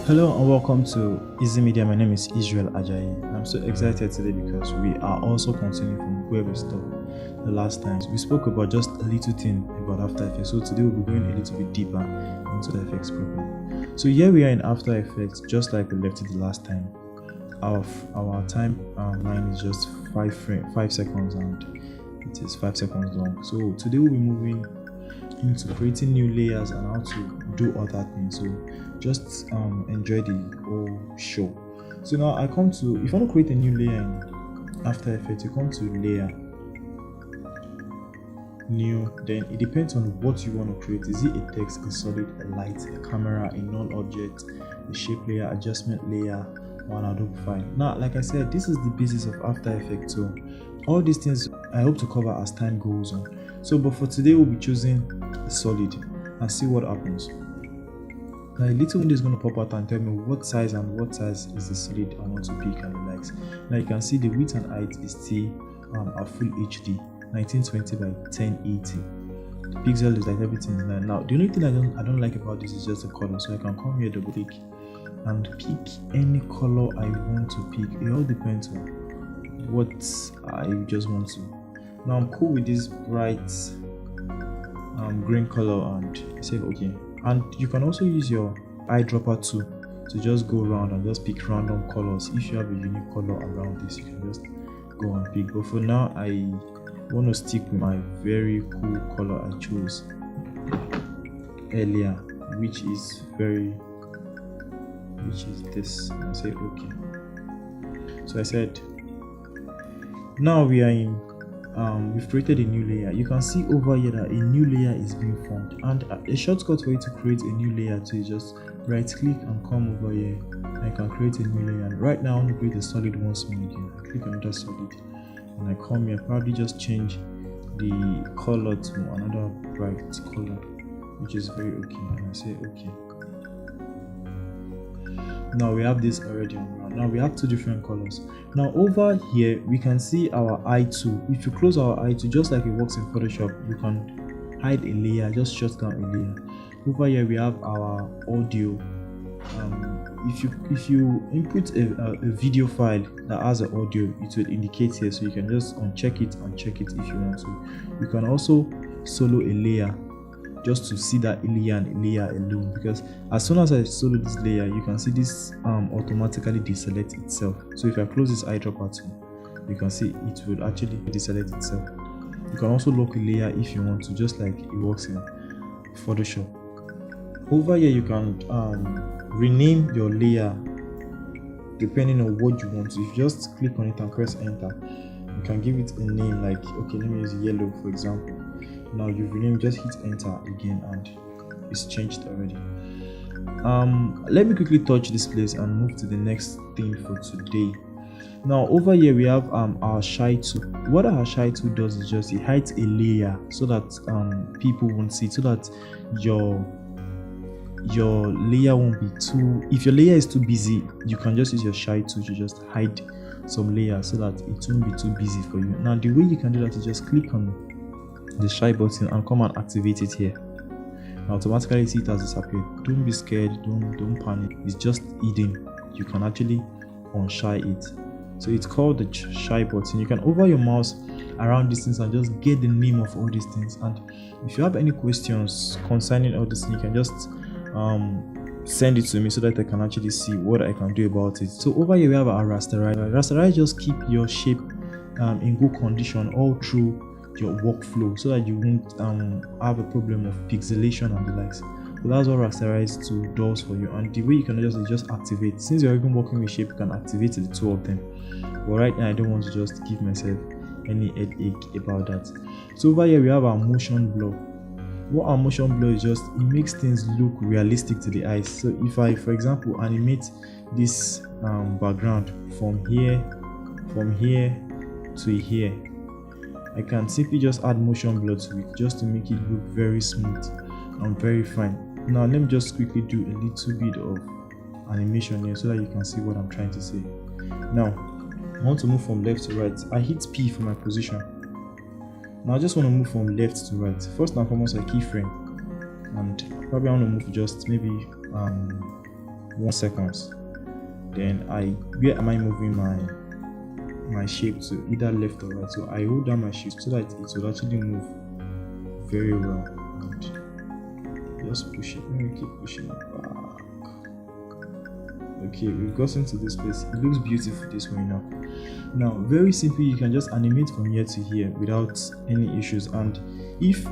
Hello and welcome to IszyMedia. My name is Israel Ajayi. I'm so excited today because we are also continuing from where we stopped the last time. We spoke about just a little thing about After Effects. So today we'll be going a little bit deeper into the effects program. So here we are in After Effects, just like we left it the last time. Our time line is just 5 seconds and it is 5 seconds long. So today we'll be moving into creating new layers and how to do other things. So just enjoy the whole show. So now I come to, if you want to create a new layer in After Effects, you come to layer, new, then it depends on what you want to create. Is it a text, a solid, a light, a camera, a non-object, a shape layer, adjustment layer, or an Adobe file? Now, like I said, this is the basis of After Effects. So all these things I hope to cover as time goes on. So but for today we'll be choosing a solid and see what happens. Now a little window is going to pop out and tell me what size is the solid I want to pick and the likes. Now you can see the width and height is still at full HD 1920 by 1080. The pixel is like everything is there. Now the only thing I don't like about this is just the color. So I can come here, double click and pick any color I want to pick. It all depends on what I just want to. Now I'm cool with this bright green color and I said okay. And you can also use your eyedropper tool to just go around and just pick random colors. If you have a unique color around this, you can just go and pick. But for now, I want to stick with my very cool color I chose earlier, which is this. I say okay. So I said, now we are in. We've created a new layer. You can see over here that a new layer is being formed, and a shortcut for you to create a new layer too is just right click and come over here and I can create a new layer. And right now I want to create a solid once more again. I click another solid and I come here, probably just change the color to another bright color, which is very okay, and I say okay. Now we have this already on ground. Now we have two different colors. Now over here we can see our eye tool. If you close our eye tool, just like it works in Photoshop, you can hide a layer, just shut down a layer. Over here we have our audio. If you input a video file that has an audio, it will indicate here, so you can just uncheck it if you want to. You can also solo a layer just to see that layer and layer alone, because as soon as I solo this layer, you can see this automatically deselect itself. So if I close this eyedropper tool, you can see it will actually deselect itself. You can also lock a layer if you want to, just like it works in Photoshop. Over here you can rename your layer depending on what you want to. If you just click on it and press enter, you can give it a name, like okay, let me use yellow for example. Now you've renamed, just hit enter again and it's changed already. Let me quickly touch this place and move to the next thing for today. Now over here we have our shy tool. What our shy tool does is just it hides a layer so that people won't see it, so that your layer won't be too, if your layer is too busy, you can just use your shy tool to just hide some layers so that it won't be too busy for you. Now the way you can do that is just click on the shy button and come and activate it here. Now automatically see it has disappeared. Don't be scared, don't panic, it's just hidden. You can actually unshy it. So it's called the shy button. You can hover your mouse around these things and just get the name of all these things. And if you have any questions concerning all this, you can just send it to me so that I can actually see what I can do about it. So over here we have our rasterize. Rasterize just keep your shape in good condition all through your workflow, so that you won't have a problem of pixelation and the likes. So that's what rasterize tool does for you. And the way you can just activate, since you're even working with shape, you can activate the two of them. But right now I don't want to just give myself any headache about that. So over here we have our motion blur. What our motion blur is, just it makes things look realistic to the eyes. So if I, for example, animate this background from here to here, I can simply just add motion blur to it just to make it look very smooth and very fine. Now let me just quickly do a little bit of animation here so that you can see what I'm trying to say. Now I want to move from left to right. I hit P for my position. Now I just want to move from left to right. First and foremost, I keyframe, and probably I want to move just maybe 1 seconds. Then where am I moving my shape to, either left or right? So I hold down my shape so that it will actually move very well, and just push it. Let me keep pushing it back. Okay, we've gotten to this place. It looks beautiful this way now. Now, very simply, you can just animate from here to here without any issues. And if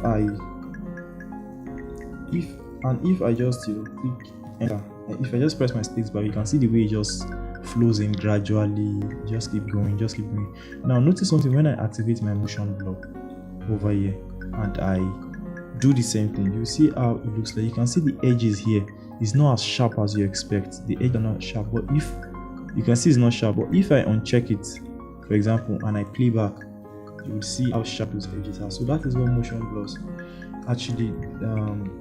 I just click enter, if I just press my space bar, you can see the way it just flows in gradually. Just keep going, just keep going. Now, notice something when I activate my motion block over here and I do the same thing. You see how it looks like. You can see the edges here. It's not as sharp as you expect. The edges are not sharp, but if you can see it's not sharp, but if I uncheck it, for example, and I play back, you will see how sharp those edges are. So that is what motion blurs actually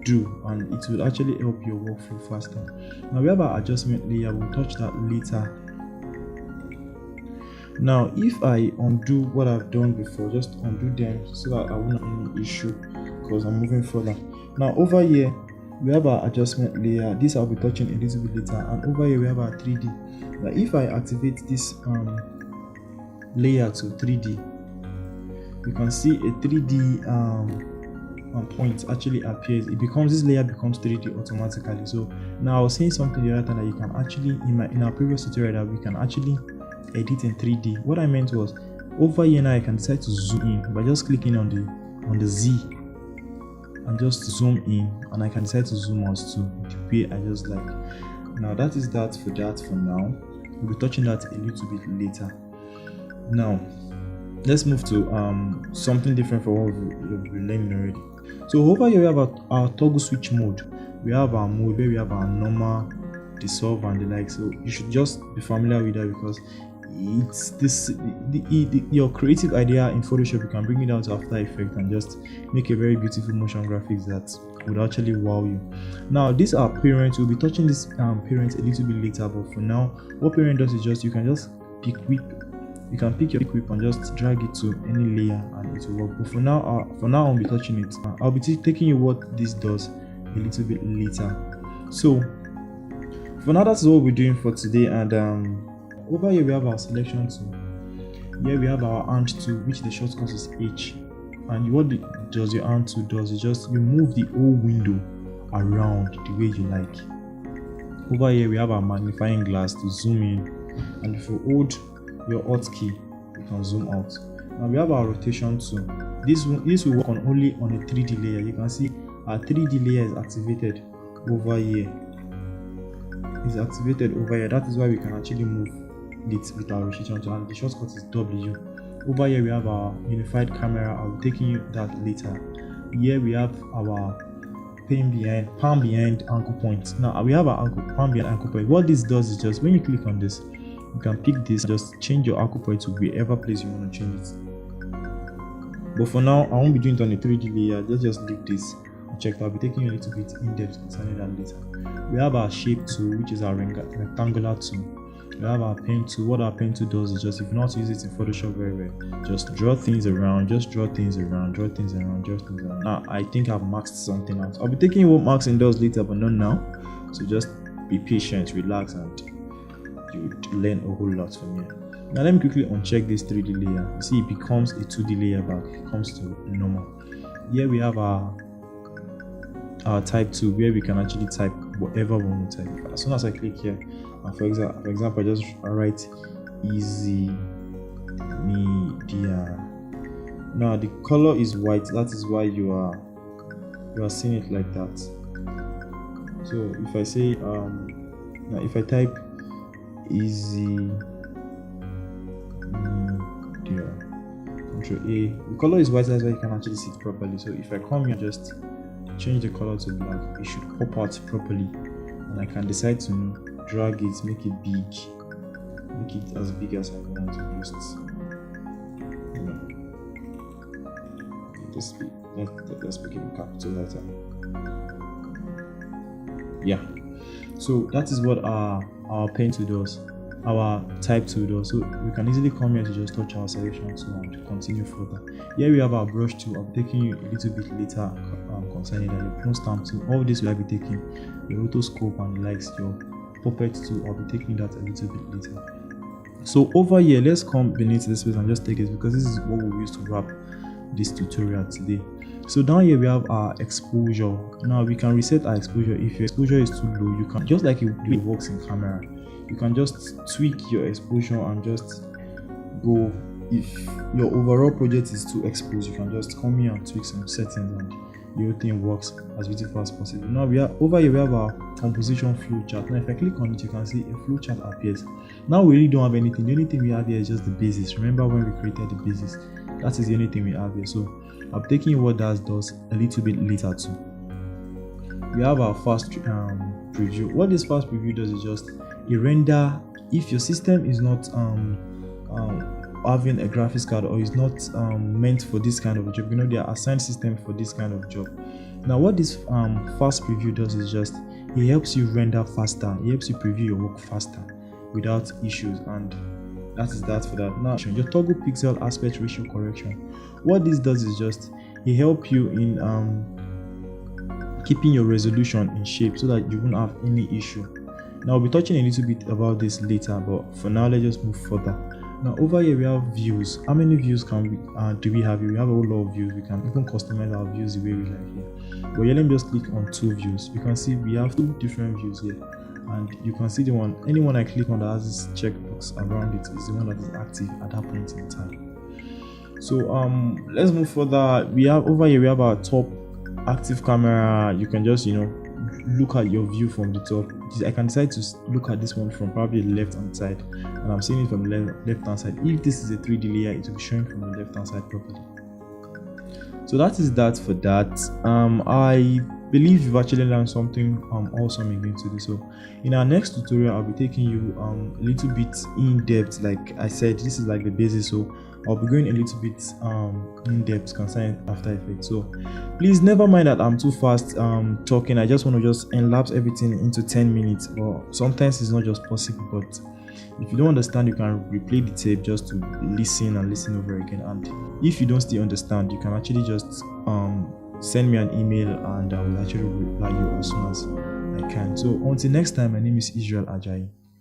do, and it will actually help your workflow faster. Now we have our adjustment layer. We'll touch that later. Now if I undo what I've done before, just undo them so that I won't have any issue because I'm moving further. Now over here we have our adjustment layer. This I'll be touching a little bit later. And over here we have our 3D. Now if I activate this layer to 3D, you can see a 3D point actually appears. This layer becomes 3D automatically. So now I was saying something the other time that you can actually, in our previous tutorial, that we can actually edit in 3D. What I meant was, over here now I can decide to zoom in by just clicking on the Z and just zoom in, and I can decide to zoom out too the way I just like. Now that is that for now. We'll be touching that a little bit later. Now let's move to something different from what we've been learning already. So over here we have our toggle switch mode. We have our mode where we have our normal, dissolve, and the like. So you should just be familiar with that because it's your creative idea in Photoshop. You can bring it down to After Effects and just make a very beautiful motion graphics that would actually wow you. Now these are parents. We'll be touching this parent a little bit later, but for now what parent does is just you can just pick whip. You can pick your whip and just drag it to any layer and it will work. But for now I'll be touching it. I'll be taking you what this does a little bit later. So for now, that's what we're doing for today. And over here we have our selection tool. Here we have our hand tool, which the shortcut is H. And what does your hand tool does is just you move the whole window around the way you like. Over here we have our magnifying glass to zoom in, and if you hold your Alt key, you can zoom out. Now we have our rotation tool. This will work only on a 3D layer. You can see our 3D layer is activated over here. That is why we can actually move it with our rotation tool, and the shortcut is W. Over here we have our unified camera. I'll be taking you that later. Here we have our palm behind anchor point. Now we have our palm behind anchor point. What this does is just when you click on this, you can pick this, just change your anchor point to wherever place you want to change it. But for now, I won't be doing it on a 3D layer. Just leave this. Check. I'll be taking you a little bit in depth concerning that later. We have our shape tool, which is our rectangular tool. We have our pen tool. What our pen tool does is just, if you know how to use it in Photoshop very well, just draw things around, draw things around. Now I think I've maxed something out. I'll be taking you what maxing does later, but not now. So just be patient, relax, and you learn a whole lot from here. Now let me quickly uncheck this 3D layer. You see it becomes a 2D layer back. It comes to normal. Here we have our type tool, where we can actually type whatever we want to type. As soon as I click here, and for example, I just write IszyMedia. Now the color is white. That is why you are seeing it like that. So if I say now if I type IszyMedia, Control A, the color is white. That's why you can actually see it properly. So if I come here, just change the color to black, it should pop out properly, and I can decide to drag it, make it big, make it as big as I want to use it. Let's make it in capital letter. Yeah. So that is what our pen tool does, our type tool does. So we can easily come here to just touch our selection tool and continue further. Here we have our brush tool. I'll be taking you a little bit later concerning that. Your clone stamp tool. All this will be taking your rotoscope and the likes, your Puppet 2. I'll be taking that a little bit later. So over here, let's come beneath this space and just take it, because this is what we use to wrap this tutorial today. So down here we have our exposure. Now we can reset our exposure. If your exposure is too low, you can, just like it works in camera, you can just tweak your exposure and just go. If your overall project is too exposed, you can just come here and tweak some settings and the whole thing works as beautiful as possible. Now we are over here, we have our composition flow chart. Now if I click on it, you can see a flow chart appears. Now we really don't have anything. The only thing we have here is just the basis. Remember when we created the basis? That is the only thing we have here. So I'm taking what that does a little bit later too. We have our fast preview. What this fast preview does is just a render. If your system is not having a graphics card, or is not meant for this kind of job, they are assigned system for this kind of job. Now what this fast preview does is just, it helps you render faster, it helps you preview your work faster without issues, and that is that for that. Now your toggle pixel aspect ratio correction, what this does is just, it helps you in keeping your resolution in shape so that you won't have any issue. Now I'll be touching a little bit about this later, but for now let's just move further. Now over here we have views. How many views can we do we have here? We have a whole lot of views. We can even customize our views the way we like here. But here, let me just click on 2 views. You can see we have 2 different views here, and you can see the one, anyone I click on that has this checkbox around it is the one that is active at that point in time. So let's move further. We have over here, we have our top active camera. You can just look at your view from the top. I can decide to look at this one from probably the left hand side, and I'm seeing it from the left hand side. If this is a 3D layer, it will be showing from the left hand side properly. So that is that for that. I believe you've actually learned something awesome again today. So in our next tutorial, I'll be taking you a little bit in depth. Like I said, this is like the basis, so I'll be going a little bit in depth concerning After Effects. So please never mind that I'm too fast talking. I just want to just elapse everything into 10 minutes, but sometimes it's not just possible. But if you don't understand, you can replay the tape just to listen and listen over again. And if you don't still understand, you can actually just send me an email, and I will actually reply you as soon as I can. So until next time, my name is Israel Ajayi.